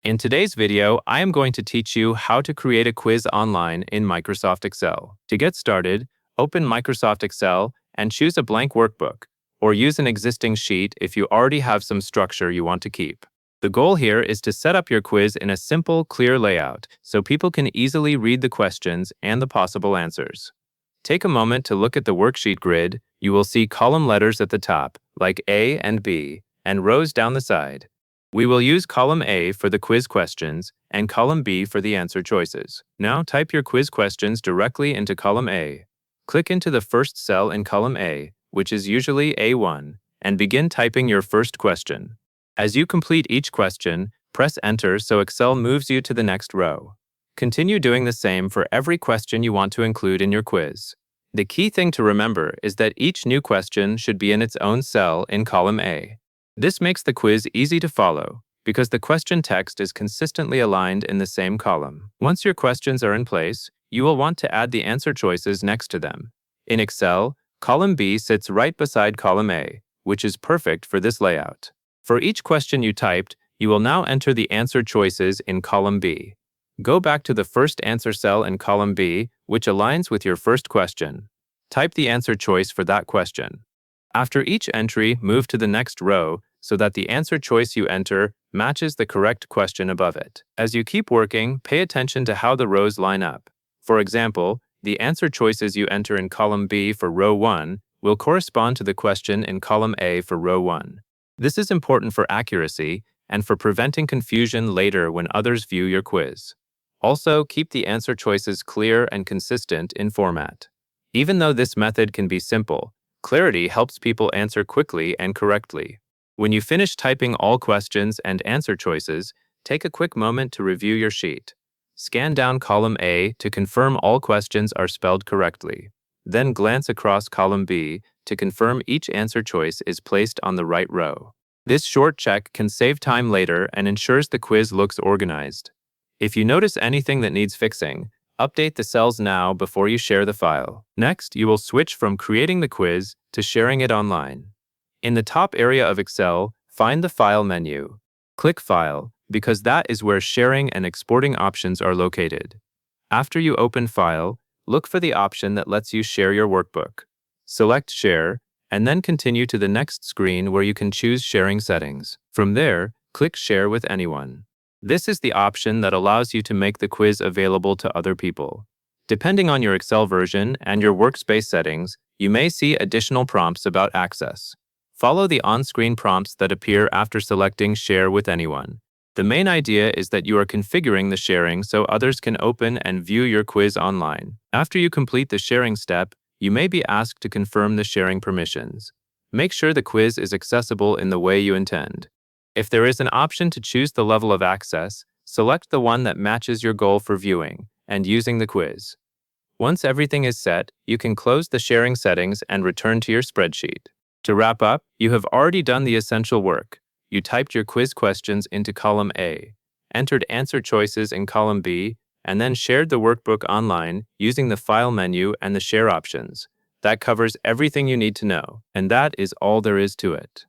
In today's video, I am going to teach you how to create a quiz online in Microsoft Excel. To get started, open Microsoft Excel and choose a blank workbook, or use an existing sheet if you already have some structure you want to keep. The goal here is to set up your quiz in a simple, clear layout so people can easily read the questions and the possible answers. Take a moment to look at the worksheet grid. You will see column letters at the top, like A and B, and rows down the side. We will use column A for the quiz questions and column B for the answer choices. Now type your quiz questions directly into column A. Click into the first cell in column A, which is usually A1, and begin typing your first question. As you complete each question, press Enter so Excel moves you to the next row. Continue doing the same for every question you want to include in your quiz. The key thing to remember is that each new question should be in its own cell in column A. This makes the quiz easy to follow because the question text is consistently aligned in the same column. Once your questions are in place, you will want to add the answer choices next to them. In Excel, column B sits right beside column A, which is perfect for this layout. For each question you typed, you will now enter the answer choices in column B. Go back to the first answer cell in column B, which aligns with your first question. Type the answer choice for that question. After each entry, move to the next row so that the answer choice you enter matches the correct question above it. As you keep working, pay attention to how the rows line up. For example, the answer choices you enter in column B for row 1 will correspond to the question in column A for row 1. This is important for accuracy and for preventing confusion later when others view your quiz. Also, keep the answer choices clear and consistent in format. Even though this method can be simple, clarity helps people answer quickly and correctly. When you finish typing all questions and answer choices, take a quick moment to review your sheet. Scan down column A to confirm all questions are spelled correctly. Then glance across column B to confirm each answer choice is placed on the right row. This short check can save time later and ensures the quiz looks organized. If you notice anything that needs fixing, update the cells now before you share the file. Next, you will switch from creating the quiz to sharing it online. In the top area of Excel, find the File menu. Click File, because that is where sharing and exporting options are located. After you open File, look for the option that lets you share your workbook. Select Share, and then continue to the next screen where you can choose sharing settings. From there, click Share with Anyone. This is the option that allows you to make the quiz available to other people. Depending on your Excel version and your workspace settings, you may see additional prompts about access. Follow the on-screen prompts that appear after selecting Share with Anyone. The main idea is that you are configuring the sharing so others can open and view your quiz online. After you complete the sharing step, you may be asked to confirm the sharing permissions. Make sure the quiz is accessible in the way you intend. If there is an option to choose the level of access, select the one that matches your goal for viewing and using the quiz. Once everything is set, you can close the sharing settings and return to your spreadsheet. To wrap up, you have already done the essential work. You typed your quiz questions into column A, entered answer choices in column B, and then shared the workbook online using the File menu and the Share options. That covers everything you need to know, and that is all there is to it.